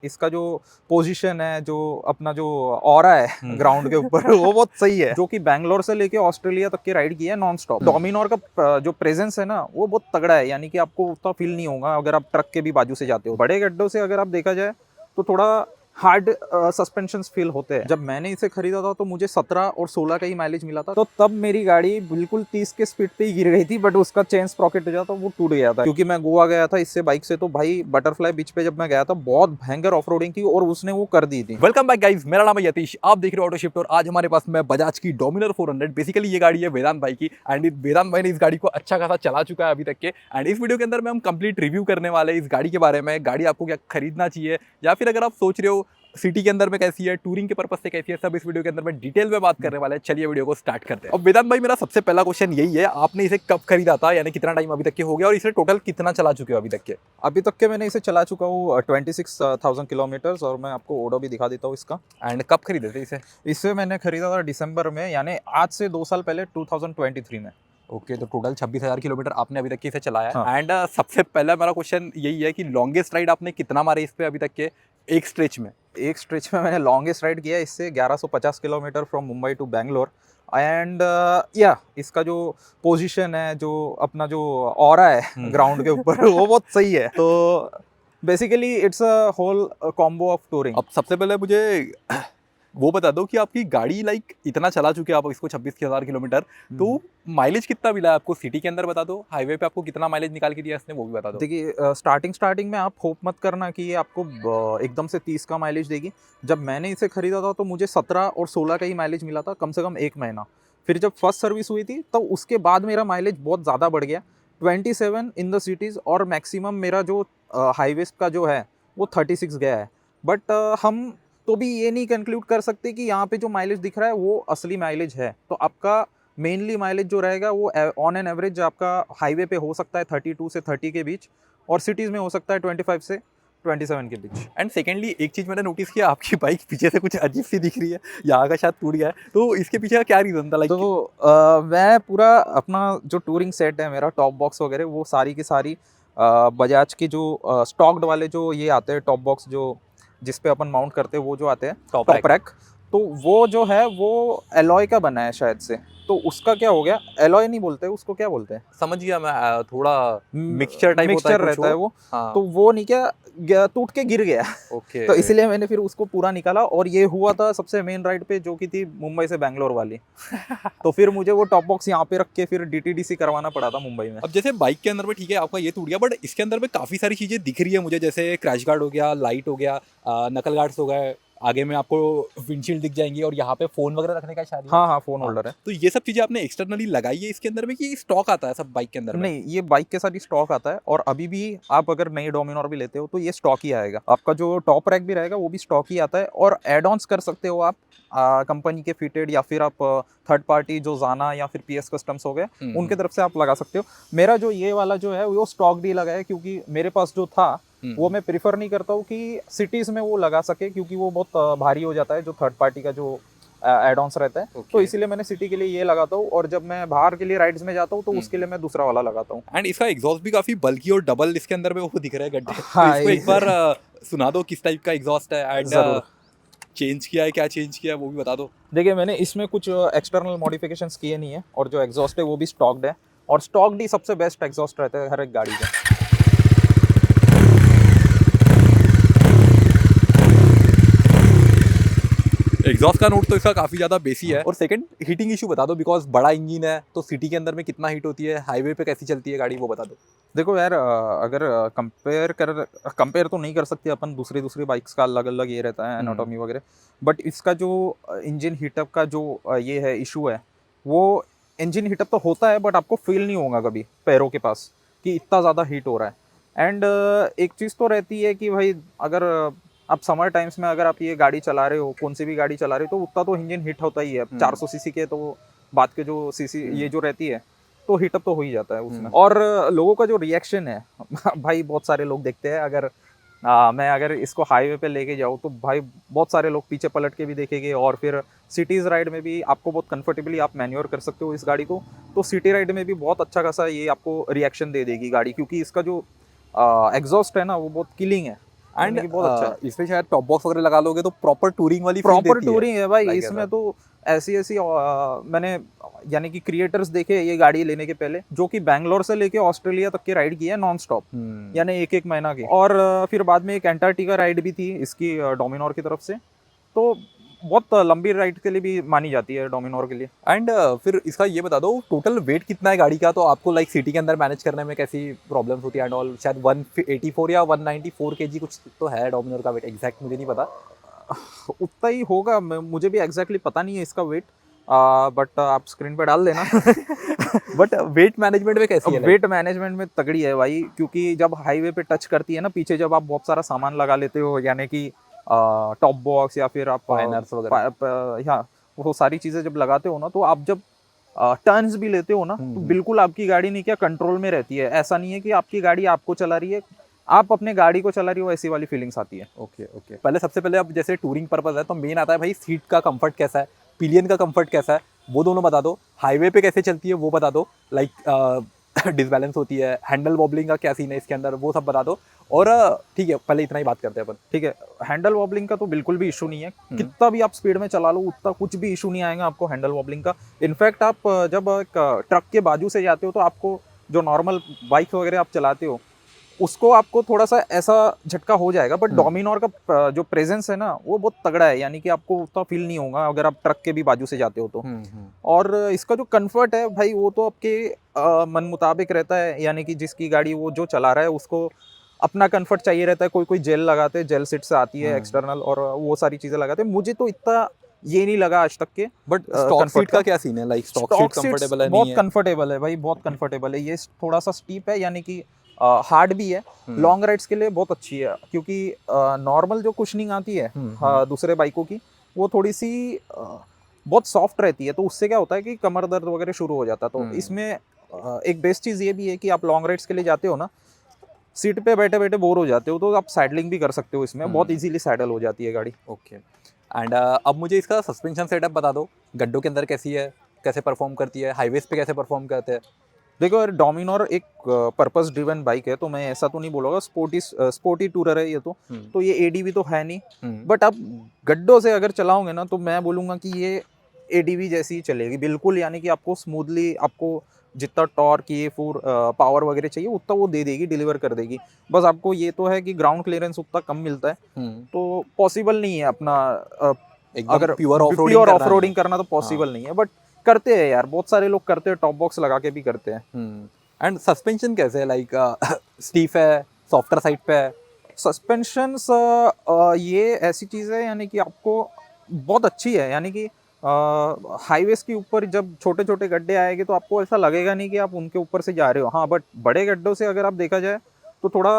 इसका जो पोजीशन है, जो अपना जो ऑरा है ग्राउंड के ऊपर वो बहुत सही है। जो कि बैंगलोर से लेके ऑस्ट्रेलिया तक की राइड की है नॉन स्टॉप। डोमिनोर का जो प्रेजेंस है ना वो बहुत तगड़ा है, यानी कि आपको उतना फील नहीं होगा अगर आप ट्रक के भी बाजू से जाते हो। बड़े गड्ढों से अगर आप देखा जाए तो थोड़ा हार्ड सस्पेंशन फील होते हैं। जब मैंने इसे खरीदा था तो मुझे 17 और 16 का ही माइलेज मिला था, तो तब मेरी गाड़ी बिल्कुल 30 के स्पीड पे ही गिर गई थी, बट उसका चेन स्प्रॉकेट हो जाता वो टूट गया था। क्योंकि मैं गोवा गया था इससे बाइक से, तो भाई बटरफ्लाई बीच पे जब मैं गया था बहुत भयंकर ऑफ रोडिंग थी और उसने वो कर दी थी। वेलकम बैक गाइस, मेरा नाम है यतीश, आप देख रहे हो ऑटो शिफ्ट। और आज हमारे पास में बजाज की डोमिनर 400। बेसिकली ये गाड़ी है वेदांत भाई की, एंड वेदांत भाई ने इस गाड़ी को अच्छा खासा चला चुका है अभी तक के। एंड इस वीडियो के अंदर में हम कंप्लीट रिव्यू करने वाले हैं इस गाड़ी के बारे में। गाड़ी आपको क्या खरीदना चाहिए, या फिर अगर आप सोच रहे हो सिटी के अंदर में कैसी है, टूरिंग के पर्पस से कैसी है, सब इस वीडियो के अंदर में डिटेल में बात करने वाले हैं। चलिए वीडियो को स्टार्ट करते हैं। अब वेदांत भाई, मेरा सबसे पहला क्वेश्चन यही है, आपने इसे कब खरीदा था, यानी कितना टाइम अभी तक के हो गया, और इसे टोटल कितना चला चुके हो अभी तक के? अभी तक के मैंने इसे चला चुका हूँ 26,000 किलोमीटर्स, और मैं आपको ओडो भी दिखा देता हूँ इसका। एंड कब खरीदे थे इसे? इसे मैंने खरीदा था दिसंबर में, यानी आज से 2 साल पहले 2023 में। ओके, तो टोटल 26,000 किलोमीटर आपने अभी तक के इसे चलाया है। हाँ। एंड सबसे पहला मेरा क्वेश्चन यही है कि लॉन्गेस्ट राइड आपने कितना मारे इस पे अभी तक के एक स्ट्रेच में? एक स्ट्रेच में मैंने लॉन्गेस्ट राइड किया इससे 1150 kilometre from Mumbai to Bangalore. And या इसका जो पोजीशन है, जो अपना जो ऑरा है ग्राउंड के ऊपर वो बहुत सही है। तो basically it's a whole combo of touring. अब सबसे पहले मुझे वो बता दो कि आपकी गाड़ी लाइक इतना चला चुके हैं आप इसको 26,000 किलोमीटर, तो माइलेज कितना मिला है आपको? सिटी के अंदर बता दो, हाईवे पे आपको कितना माइलेज निकाल के दिया इसने वो भी बता दो। देखिए स्टार्टिंग में आप होप मत करना कि ये आपको एकदम से 30 का माइलेज देगी। जब मैंने इसे खरीदा था तो मुझे 17 और 16 का ही माइलेज मिला था, कम से कम 1 महीना। फिर जब फर्स्ट सर्विस हुई थी तो उसके बाद मेरा माइलेज बहुत ज़्यादा बढ़ गया, 27 इन द सिटीज़, और मैक्सिमम मेरा जो हाईवेज का जो है वो 36 गया है। बट हम तो भी ये नहीं कंक्लूड कर सकते कि यहाँ पे जो माइलेज दिख रहा है वो असली माइलेज है। तो आपका मेनली माइलेज जो रहेगा वो ऑन एन एवरेज आपका हाईवे पे हो सकता है 32 से 30 के बीच, और सिटीज़ में हो सकता है 25 से 27 के बीच। एंड सेकेंडली एक चीज़ मैंने नोटिस किया, आपकी बाइक पीछे से कुछ अजीब सी दिख रही है, यहाँ का शायद टूट गया है, तो इसके पीछे का क्या रीज़न था? लाइक तो मैं पूरा अपना जो टूरिंग सेट है, मेरा टॉप बॉक्स वगैरह, वो सारी की सारी बजाज की जो स्टॉक्ड वाले जो ये आते हैं टॉप बॉक्स, जो जिस पे अपन माउंट करते हैं, वो जो आते हैं टॉप टॉप रैक, तो वो जो है वो एलॉय का बना है शायद से। तो उसका क्या हो गया, एलॉय नहीं बोलते उसको, क्या बोलते हैं? समझ गया मैं, थोड़ा मिक्सचर टाइप होता है, मिक्सचर रहता है वो। हाँ। तो वो नहीं क्या टूट के गिर गया। ओके, तो इसीलिए मैंने फिर उसको पूरा निकाला, और ये हुआ था सबसे मेन राइड पे जो कि थी मुंबई से बैंगलोर वाली। तो फिर मुझे वो टॉप बॉक्स यहाँ पे रख के फिर डीटीडीसी करवाना पड़ा था मुंबई में। अब जैसे बाइक के अंदर में ठीक है आपका ये टूट गया, बट इसके अंदर में काफ़ी सारी चीज़ें दिख रही है मुझे, जैसे क्रैश गार्ड हो गया, लाइट हो गया, नकल गार्ड्स हो गए, आगे में आपको विंडशील्ड दिख जाएंगी, और यहाँ पे फोन वगैरह रखने का शायद। हाँ हाँ, फोन होल्डर है। तो ये सब चीज़ें आपने एक्सटर्नली लगाई है इसके अंदर में, कि स्टॉक आता है सब बाइक के अंदर में? नहीं, ये बाइक के साथ ही स्टॉक आता है, और अभी भी आप अगर नई डोमिनोर भी लेते हो तो ये स्टॉक ही आएगा। आपका जो टॉप रैक भी रहेगा वो भी स्टॉक ही आता है, और एड ऑन्स कर सकते हो आप कंपनी के फिटेड, या फिर आप थर्ड पार्टी जो जाना या फिर पीएस कस्टम्स हो गए उनके तरफ से आप लगा सकते हो। मेरा जो ये वाला जो है वो स्टॉक डी लगा है, क्योंकि मेरे पास जो था वो मैं प्रिफर नहीं करता हूँ कि सिटीज़ में वो लगा सके, क्योंकि वो बहुत भारी हो जाता है जो थर्ड पार्टी का जो एड ऑन्स रहता है। तो इसीलिए मैंने सिटी के लिए ये लगाता हूँ, और जब मैं बाहर के लिए राइड्स में जाता हूँ तो उसके लिए मैं दूसरा वाला लगाता हूँ। एंड इसका एग्जॉस्ट भी काफी बल्की और डबल इसके अंदर में वो दिख रहा है गड्ढे। हाँ, तो इसको एक बार सुना दो किस टाइप का एग्जॉस्ट है, एंड जरूर। चेंज किया है, क्या चेंज किया है वो भी बता दो। देखिए, मैंने इसमें कुछ एक्सटर्नल मॉडिफिकेशंस किए नहीं है, और जो एग्जॉस्ट है वो भी स्टॉक्ड है, और स्टॉक्ड ही सबसे बेस्ट एग्जॉस्ट रहता है हर एक गाड़ी का। एग्जॉस्ट का नोट तो इसका काफ़ी ज़्यादा बेसी है। और सेकंड, हीटिंग इशू बता दो, बिकॉज बड़ा इंजन है तो सिटी के अंदर में कितना हीट होती है, हाईवे पे कैसी चलती है गाड़ी वो बता दो। देखो यार, अगर कंपेयर तो नहीं कर सकते अपन, दूसरी बाइक्स का अलग अलग ये रहता है एनाटॉमी वगैरह, बट इसका जो इंजन हीटअप का जो ये है इशू है, वो इंजन हीटअप तो होता है बट आपको फील नहीं होगा कभी पैरों के पास कि इतना ज़्यादा हीट हो रहा है। एंड एक चीज़ तो रहती है कि भाई अगर आप समर टाइम्स में अगर आप ये गाड़ी चला रहे हो, कौन सी भी गाड़ी चला रहे हो, तो उतना तो इंजन हीट होता ही है। 400 सीसी के तो बात के जो सीसी ये जो रहती है तो हीटअप तो हो ही जाता है उसमें। और लोगों का जो रिएक्शन है भाई, बहुत सारे लोग देखते हैं, अगर मैं अगर इसको हाईवे पे लेके जाऊँ तो भाई बहुत सारे लोग पीछे पलट के भी देखेंगे, और फिर सिटीज़ राइड में भी आपको बहुत कंफर्टेबली आप मैन्योर कर सकते हो इस गाड़ी को। तो सिटी राइड में भी बहुत अच्छा खासा ये आपको रिएक्शन दे देगी गाड़ी, क्योंकि इसका जो एग्जॉस्ट है ना वो बहुत किलिंग है। एंड बहुत अच्छा है। इसमें शायद टॉप बॉक्स वगैरह लगा लोगे तो प्रॉपर टूरिंग वाली फील प्रॉपर देती है। टूरिंग है भाई Like इसमें ऐसा। तो। ऐसी ऐसी मैंने यानी कि क्रिएटर्स देखे ये गाड़ी लेने के पहले, जो कि बैंगलोर से लेके ऑस्ट्रेलिया तक की राइड की है नॉन स्टॉप, यानी एक एक महीना की। और फिर बाद में एक एंटार्क्टिका राइड भी थी इसकी डोमिनोर की तरफ से। तो बहुत लंबी राइड के लिए भी मानी जाती है डोमिनोर के लिए। एंड फिर इसका ये बता दो टोटल वेट कितना है गाड़ी का, तो आपको लाइक सिटी के अंदर मैनेज करने में कैसी प्रॉब्लम्स होती है एंड ऑल। शायद 184 या 194 केजी कुछ तो है डोमिनोर का वेट, एग्जैक्ट मुझे नहीं पता। उतना ही होगा, मुझे भी एग्जैक्टली पता नहीं है इसका वेट, बट आप स्क्रीन पे डाल देना। बट वेट मैनेजमेंट में कैसी है? वेट मैनेजमेंट में तगड़ी है भाई, क्योंकि जब हाईवे पे टच करती है ना पीछे, जब आप बहुत सारा सामान लगा लेते हो, यानी कि टॉप बॉक्स या फिर आप Spanners वगैरह। हाँ, वो सारी चीजें जब लगाते हो ना, तो आप जब टर्न्स भी लेते हो ना, तो बिल्कुल आपकी गाड़ी नहीं क्या कंट्रोल में रहती है। ऐसा नहीं है कि आपकी गाड़ी आपको चला रही है, आप अपने गाड़ी को चला रही हो, ऐसी वाली फीलिंग्स आती है। ओके ओके, पहले सबसे पहले अब जैसे टूरिंग पर्पस है तो मेन आता है भाई सीट का कंफर्ट कैसा है, पिलियन का कंफर्ट कैसा है, वो दोनों बता दो। हाईवे पे कैसे चलती है वो बता दो, लाइक डिसबैलेंस होती है, हैंडल वॉबलिंग का क्या सीन है इसके अंदर, वो सब बता दो। और ठीक है, पहले इतना ही बात करते हैं अपन। ठीक है, हैंडल वॉबलिंग का तो बिल्कुल भी इशू नहीं है, कितना भी आप स्पीड में चला लो उतना कुछ भी इशू नहीं आएगा आपको हैंडल वॉबलिंग का। इनफैक्ट आप जब एक ट्रक के बाजू से जाते हो तो आपको जो नॉर्मल बाइक वगैरह आप चलाते हो उसको आपको थोड़ा सा ऐसा झटका हो जाएगा, बट डोमिनोर का जो प्रेजेंस है ना वो बहुत तगड़ा है, यानी कि आपको उतना फील नहीं होगा अगर आप ट्रक के भी बाजू से जाते हो तो। और इसका जो कंफर्ट है भाई वो तो आपके मन मुताबिक रहता है, यानी कि जिसकी गाड़ी वो जो चला रहा है उसको अपना कंफर्ट चाहिए रहता है। कोई कोई जेल लगाते हैं, जेल सीट्स आती है एक्सटर्नल, और वो सारी चीजें लगाते हैं। मुझे तो इतना ये नहीं लगा आज तक के। बट स्टॉक सीट का क्या सीन है? लाइक स्टॉक सीट कंफर्टेबल है? बहुत नहीं है? कंफर्टेबल है भाई, बहुत कंफर्टेबल है। ये थोड़ा सा स्टीप है, यानी कि हार्ड भी है। लॉन्ग राइड्स के लिए बहुत अच्छी है, क्योंकि नॉर्मल जो कुशनिंग आती है दूसरे बाइकों की, वो थोड़ी सी बहुत सॉफ्ट रहती है, तो उससे क्या होता है कि कमर दर्द वगैरह शुरू हो जाता है। तो इसमें एक बेस्ट चीज़ ये भी है कि आप लॉन्ग राइड्स के लिए जाते हो ना, सीट पे बैठे बैठे बोर हो जाते हो, तो आप सैडलिंग भी कर सकते हो इसमें, बहुत इजीली सैडल हो जाती है गाड़ी। ओके। एंड अब मुझे इसका सस्पेंशन सेटअप बता दो, गड्ढों के अंदर कैसी है, कैसे परफॉर्म करती है, हाईवेज पे कैसे परफॉर्म करते हैं? देखो यार, डोमिनोर एक पर्पस ड्रिवन बाइक है, तो मैं ऐसा तो नहीं बोलूँगा। स्पोर्टी टूरर है ये तो ये एडीवी तो है नहीं। बट आप गड्ढों से अगर चलाओगे ना, तो मैं बोलूँगा कि ये एडीवी जैसी ही चलेगी बिल्कुल, यानी कि आपको स्मूथली, आपको जितना टॉर्क ये फूर पावर वगैरह चाहिए उतना वो दे देगी, डिलीवर कर देगी। बस आपको ये तो है कि ग्राउंड क्लियरेंस उतना कम मिलता है, तो पॉसिबल नहीं है अपना अगर प्योर ऑफ रोडिंग करना तो पॉसिबल नहीं है। बट करते हैं यार, बहुत सारे लोग करते हैं, टॉप बॉक्स लगा के भी करते हैं। एंड सस्पेंशन कैसे है? लाइक स्टीफ है, सॉफ्टर साइड पे है? सस्पेंशन ये ऐसी चीज़ है, यानी कि आपको बहुत अच्छी है, यानी कि हाईवेज के ऊपर जब छोटे छोटे गड्ढे आएंगे तो आपको ऐसा लगेगा नहीं कि आप उनके ऊपर से जा रहे हो। हाँ, बट बड़े गड्ढों से अगर आप देखा जाए तो थोड़ा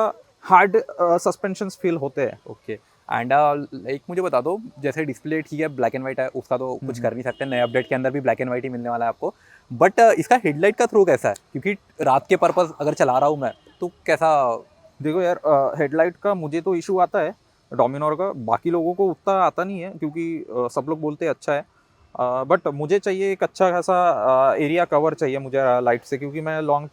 हार्ड सस्पेंशन फील होते हैं। ओके। एंड लाइक मुझे बता दो, जैसे डिस्प्ले ठीक है ब्लैक एंड वाइट है, उसका तो कुछ कर नहीं सकते, नए अपडेट के अंदर भी ब्लैक एंड वाइट ही मिलने वाला है आपको। बट इसका हेडलाइट का थ्रो कैसा है? क्योंकि रात के पर्पस अगर चला रहा हूँ मैं तो कैसा? देखो यार, हेडलाइट का मुझे तो इशू आता है डोमिनोर का, बाकी लोगों को उतना आता नहीं है, क्योंकि सब लोग बोलते हैं अच्छा है। बट मुझे चाहिए एक अच्छा खासा एरिया कवर चाहिए मुझे लाइट से, क्योंकि मैं लॉन्ग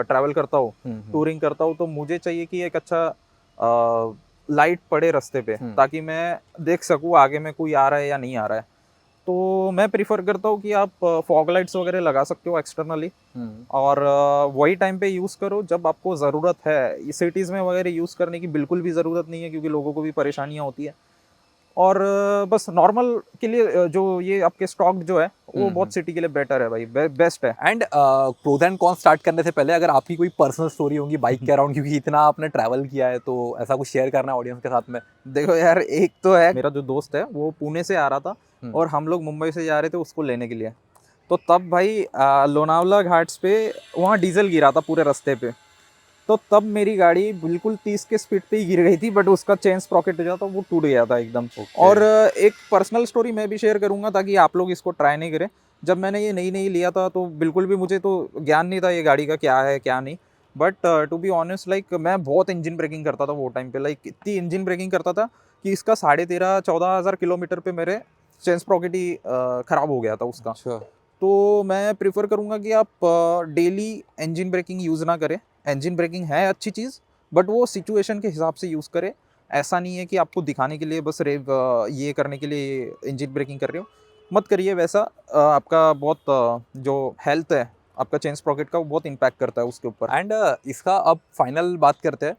ट्रैवल करता हूँ, टूरिंग करता हूँ, तो मुझे चाहिए कि एक अच्छा लाइट पड़े रास्ते पे, ताकि मैं देख सकूँ आगे में कोई आ रहा है या नहीं आ रहा है। तो मैं प्रिफर करता हूँ कि आप फॉग लाइट्स वगैरह लगा सकते हो एक्सटर्नली, और वही टाइम पे यूज़ करो जब आपको ज़रूरत है। सिटीज़ में वगैरह यूज़ करने की बिल्कुल भी ज़रूरत नहीं है, क्योंकि लोगों को भी परेशानियाँ होती है। और बस नॉर्मल के लिए जो ये आपके स्टॉक जो है वो बहुत सिटी के लिए बेटर है भाई, बेस्ट है। And pros and cons start करने से पहले अगर आपकी कोई पर्सनल स्टोरी होगी बाइक के अराउंड, क्योंकि इतना आपने ट्रैवल किया है, तो ऐसा कुछ शेयर करना ऑडियंस के साथ में? देखो यार, एक तो है मेरा जो दोस्त है वो पुणे से आ रहा था, और हम लोग मुंबई से जा रहे थे उसको लेने के लिए। तो तब भाई लोनावला घाट्स पे वहाँ डीजल गिरा था पूरे रास्ते पे, तो तब मेरी गाड़ी बिल्कुल 30 के स्पीड पे ही गिर गई थी, बट उसका चेन स्प्रॉकेट जो था वो टूट गया था एकदम। और एक पर्सनल स्टोरी मैं भी शेयर करूंगा, ताकि आप लोग इसको ट्राई नहीं करें। जब मैंने ये नई नई लिया था तो बिल्कुल भी मुझे तो ज्ञान नहीं था ये गाड़ी का क्या है क्या नहीं, but to be honest like मैं बहुत इंजन ब्रेकिंग करता था वो टाइम पे, लाइक इतनी इंजन ब्रेकिंग करता था कि इसका 13,500-14,000 किलोमीटर पे मेरे चेन स्प्रॉकेट ही खराब हो गया था उसका। तो मैं प्रिफर करूँगा कि आप डेली इंजन ब्रेकिंग यूज़ ना करें। इंजन ब्रेकिंग है अच्छी चीज़, बट वो सिचुएशन के हिसाब से यूज़ करें। ऐसा नहीं है कि आपको दिखाने के लिए बस ये करने के लिए इंजन ब्रेकिंग कर रहे हो, मत करिए वैसा। आपका बहुत जो हेल्थ है आपका चेन स्प्रॉकेट का, वो बहुत इम्पैक्ट करता है उसके ऊपर। एंड इसका अब फाइनल बात करते हैं,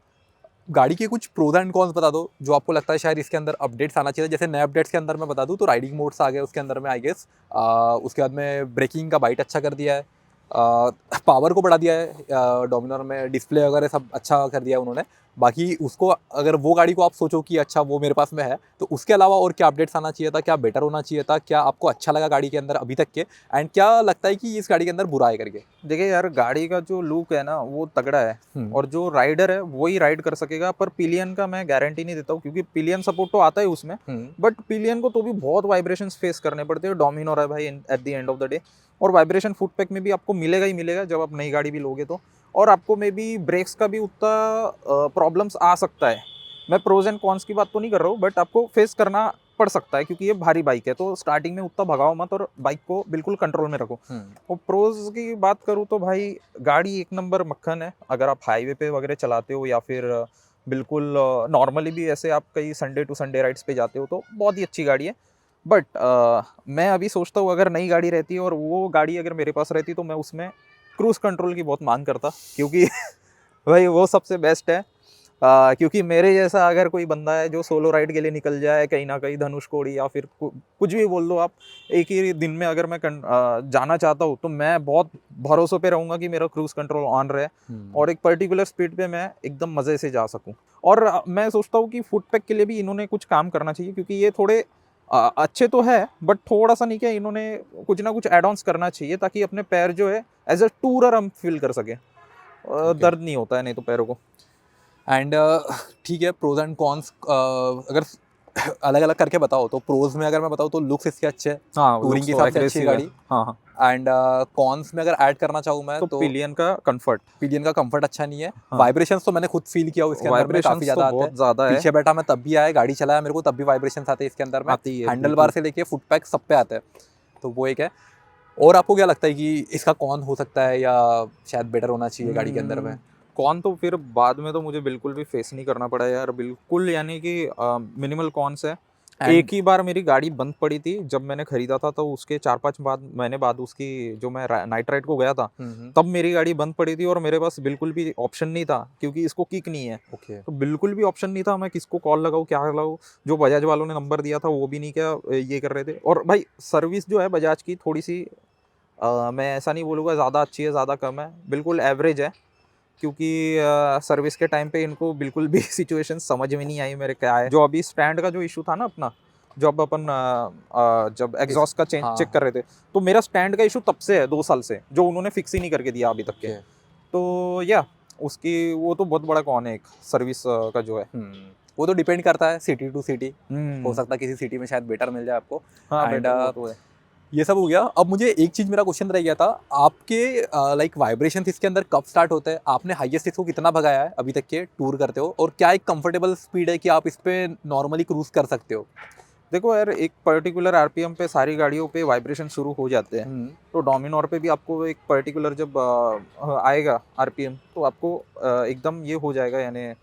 गाड़ी के कुछ प्रोज एंड कॉन्स बता दो जो आपको लगता है शायद इसके अंदर अपडेट्स आना चाहिए। जैसे नए अपडेट्स के अंदर मैं बता दूं तो राइडिंग मोड्स आ गए उसके अंदर में आई गेस। उसके बाद में ब्रेकिंग का बाइट अच्छा कर दिया है, पावर को बढ़ा दिया है, डोमिनर में डिस्प्ले वगैरह सब अच्छा कर दिया है उन्होंने। बाकी उसको अगर वो गाड़ी को आप सोचो कि अच्छा वो मेरे पास में है, तो उसके अलावा और क्या अपडेट्स आना चाहिए था, क्या बेटर होना चाहिए था, क्या आपको अच्छा लगा गाड़ी के अंदर अभी तक के, एंड क्या लगता है कि इस गाड़ी के अंदर बुरा है करके। देखिए यार, गाड़ी का जो लुक है ना वो तगड़ा है, और जो राइडर है वही राइड कर सकेगा। पर पिलियन का मैं गारंटी नहीं देता हूँ, क्योंकि पिलियन सपोर्ट तो आता है उसमें, बट पिलियन को तो भी बहुत वाइब्रेशंस फेस करने पड़ते हैं। डोमिनोर है भाई at the end of the day, और वाइब्रेशन फुट पैक में भी आपको मिलेगा ही मिलेगा जब आप नई गाड़ी भी लोगे तो। और आपको मे बी ब्रेक्स का भी उतना प्रॉब्लम्स आ सकता है। मैं प्रोज एंड कॉन्स की बात तो नहीं कर रहा हूँ, बट आपको फेस करना पड़ सकता है, क्योंकि ये भारी बाइक है। तो स्टार्टिंग में उतना भगाओ मत, और बाइक को बिल्कुल कंट्रोल में रखो। और प्रोज की बात करूँ तो भाई गाड़ी एक नंबर मक्खन है। अगर आप हाईवे पे वगैरह चलाते हो, या फिर बिल्कुल नॉर्मली भी ऐसे आप कहीं संडे टू संडे राइड्स पे जाते हो, तो बहुत ही अच्छी गाड़ी है। बट मैं अभी सोचता हूँ अगर नई गाड़ी रहती और वो गाड़ी अगर मेरे पास रहती, तो मैं उसमें क्रूज कंट्रोल की बहुत मांग करता, क्योंकि भाई वो सबसे बेस्ट है। क्योंकि मेरे जैसा अगर कोई बंदा है जो सोलो राइड के लिए निकल जाए कहीं ना कहीं, धनुषकोडी या फिर कुछ भी बोल दो आप, एक ही दिन में अगर मैं जाना चाहता हूँ, तो मैं बहुत भरोसे पे रहूँगा कि मेरा क्रूज कंट्रोल ऑन रहे, और एक पर्टिकुलर स्पीड पे मैं एकदम मज़े से जा सकूँ। और मैं सोचता हूँ कि फुट पैक के लिए भी इन्होंने कुछ काम करना चाहिए, क्योंकि ये थोड़े अच्छे तो है, बट थोड़ा सा नहीं, क्या इन्होंने कुछ ना कुछ एड ऑन्स करना चाहिए, ताकि अपने पैर जो है एज अ टूरर हम फील कर सके। दर्द नहीं होता है नहीं तो पैरों को। एंड ठीक है, प्रोज एंड कॉन्स अगर अलग अलग करके बताओ तो प्रोज में अगर मैं बताऊँ तो लुक्स इसके अच्छे हैं, हाँ, टूरिंग के हिसाब से अच्छी है गाड़ी। हाँ हाँ। एंड कॉन्स में अगर ऐड करना चाहूँ मैं तो पिलियन का कंफर्ट, पिलियन का कंफर्ट अच्छा नहीं है। हाँ। वाइब्रेशंस तो मैंने खुद फील किया इसके अंदर में, काफी वाइब्रेशंस तो ज्यादा आते बहुत हैं। ज़्यादा है, पीछे बैठा मैं तब भी आया, गाड़ी चलाया मेरे को तब भी वाइब्रेशंस आते हैं इसके अंदर में, आती है हैंडल बिल्कुल। बार से लेके फुट पैक सब पे आते हैं। तो वो एक है। और आपको क्या लगता है कि इसका कौन हो सकता है या शायद बेटर होना चाहिए गाड़ी के अंदर में? कौन तो फिर बाद में तो मुझे बिल्कुल भी फेस नहीं करना पड़ा यार, बिल्कुल। यानी कि मिनिमल कॉन्स है। एक ही बार मेरी गाड़ी बंद पड़ी थी जब मैंने खरीदा था, तो उसके 4-5 महीने बाद उसकी जो मैं नाइट राइड को गया था, तब मेरी गाड़ी बंद पड़ी थी, और मेरे पास बिल्कुल भी ऑप्शन नहीं था, क्योंकि इसको किक नहीं है। तो बिल्कुल भी ऑप्शन नहीं था, मैं किसको कॉल लगाऊँ, क्या लगाऊँ। जो बजाज वालों ने नंबर दिया था वो भी नहीं क्या ये कर रहे थे। और भाई सर्विस जो है बजाज की थोड़ी सी, मैं ऐसा नहीं बोलूँगा ज़्यादा अच्छी है ज़्यादा कम है, बिल्कुल एवरेज है। क्योंकि सर्विस के टाइम पे इनको बिल्कुल भी सिचुएशन समझ में नहीं आई मेरे, क्या है जो अभी स्टैंड का जो इशू था ना अपना, जब अपन जब एग्जॉस्ट का चेक कर रहे थे, तो मेरा स्टैंड का इशू तब से है 2 साल से, जो उन्होंने फिक्स ही नहीं करके दिया अभी तक के। तो या उसकी वो तो बहुत बड़ा कौन है एक सर्विस का जो है। वो तो डिपेंड करता है सिटी टू सिटी, हो सकता है किसी सिटी में शायद बेटर मिल जाए आपको। हाँ, एंड वो तो है। ये सब हो गया। अब मुझे एक चीज़ मेरा क्वेश्चन रह गया था, आपके लाइक वाइब्रेशन इसके अंदर कब स्टार्ट होते हैं? आपने हाईएस्ट इसको कितना भगाया है अभी तक के टूर करते हो, और क्या एक कंफर्टेबल स्पीड है कि आप इस पे नॉर्मली क्रूज कर सकते हो? देखो यार, एक पर्टिकुलर आरपीएम पे सारी गाड़ियों पे वाइब्रेशन शुरू हो जाते हैं। तो डोमिनोर पे भी आपको एक पर्टिकुलर जब आएगा आरपीएम, तो आपको एकदम ये हो जाएगा, यानी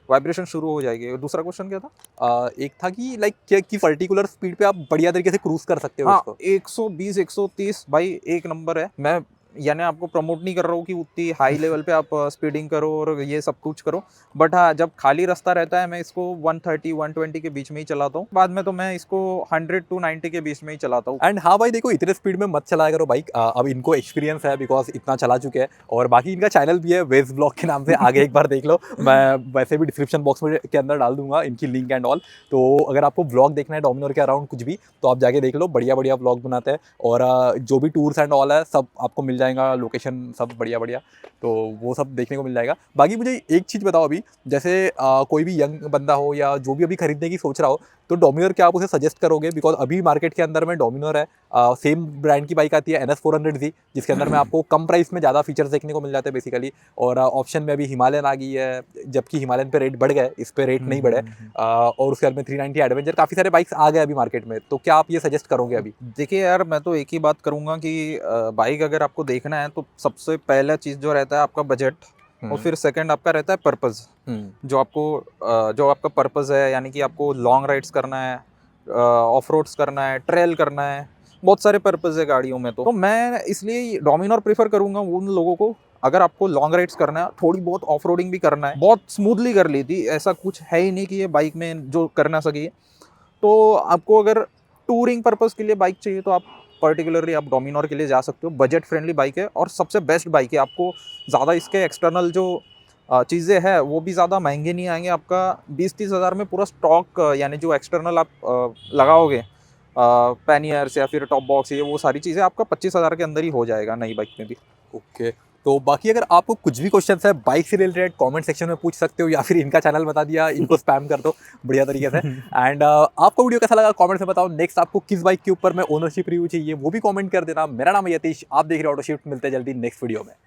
वाइब्रेशन शुरू हो जाएगी। दूसरा क्वेश्चन क्या था? एक था कि लाइक क्या कि पर्टिकुलर स्पीड पे आप बढ़िया तरीके से क्रूज कर सकते हो हाँ, इसको? 120 130 भाई एक नंबर है। मैं यानी आपको प्रमोट नहीं कर रहा हूँ कि उतनी हाई लेवल पे आप स्पीडिंग करो और ये सब कुछ करो, बट हाँ, जब खाली रास्ता रहता है मैं इसको 130 120 के बीच में ही चलाता हूँ। बाद में तो मैं इसको 100 to 90 के बीच में ही चलाता हूँ। एंड हाँ भाई देखो, इतने स्पीड में मत चलाया करो बाइक, अब इनको एक्सपीरियंस है बिकॉज इतना चला चुके हैं। और बाकी इनका चैनल भी है वेज ब्लॉग के नाम से, आगे एक बार देख लो, मैं वैसे भी डिस्क्रिप्शन बॉक्स में के अंदर डाल दूंगा इनकी लिंक एंड ऑल। तो अगर आपको ब्लॉग देखना है डोमिनोर के अराउंड कुछ भी, तो आप जाके देख लो, बढ़िया बढ़िया ब्लॉग बनाते हैं। और जो भी टूर्स एंड ऑल है सब आपको मिल जाएगा, लोकेशन सब बढ़िया बढ़िया, तो वो सब देखने को मिल जाएगा। बाकी मुझे एक चीज़ बताओ, अभी जैसे कोई भी यंग बंदा हो या जो भी अभी खरीदने की सोच रहा हो, तो डोमिनोर क्या आप उसे सजेस्ट करोगे? बिकॉज अभी मार्केट के अंदर में डोमिनोर है, सेम ब्रांड की बाइक आती है NS400Z, जिसके अंदर में आपको कम प्राइस में ज़्यादा फीचर्स देखने को मिल जाते हैं बेसिकली। और ऑप्शन में अभी हिमालयन आ गई है, जबकि हिमालयन पे रेट बढ़ गए, इस पे रेट नहीं बढ़े। और उसके बाद में 390 एडवेंचर, काफ़ी सारे बाइक्स आ गए अभी मार्केट में, तो क्या आप ये सजेस्ट करोगे अभी? देखिए यार, मैं तो एक ही बात करूंगा कि बाइक अगर आपको देखना है तो सबसे पहला चीज़ जो रहता है आपका बजट, और फिर सेकंड आपका रहता है पर्पज़, जो आपका पर्पज़ है, यानी कि आपको लॉन्ग राइड्स करना है, ऑफ रोड्स करना है, ट्रेल करना है, बहुत सारे पर्पज़ है गाड़ियों में। तो मैं इसलिए डोमिनोर प्रेफर करूँगा उन लोगों को, अगर आपको लॉन्ग राइड्स करना है, थोड़ी बहुत ऑफ रोडिंग भी करना है, बहुत स्मूथली कर ली थी, ऐसा कुछ है ही नहीं कि ये बाइक में जो कर ना सके। तो आपको अगर टूरिंग पर्पज़ के लिए बाइक चाहिए तो आप पर्टिकुलरली आप डोमिनोर के लिए जा सकते हो। बजट फ्रेंडली बाइक है और सबसे बेस्ट बाइक है। आपको ज़्यादा इसके एक्सटर्नल जो चीज़ें हैं वो भी ज़्यादा महंगे नहीं आएंगे। आपका 20-30 हज़ार में पूरा स्टॉक, यानी जो एक्सटर्नल आप लगाओगे, पैनियर्स या फिर टॉप बॉक्स, ये वो सारी चीज़ें आपका 25 हज़ार के अंदर ही हो जाएगा नई बाइक में भी। ओके, तो बाकी अगर आपको कुछ भी क्वेश्चन है बाइक से रिलेटेड कमेंट सेक्शन में पूछ सकते हो, या फिर इनका चैनल बता दिया, इनको स्पैम कर दो बढ़िया तरीके से। एंड आपको वीडियो कैसा लगा कमेंट में बताओ। नेक्स्ट आपको किस बाइक के ऊपर में ओनरशिप रिव्यू चाहिए वो भी कमेंट कर देना। मेरा नाम है यतीश, आप देख रहे हो ऑटो शिफ्ट। मिलते हैं जल्दी नेक्स्ट वीडियो में।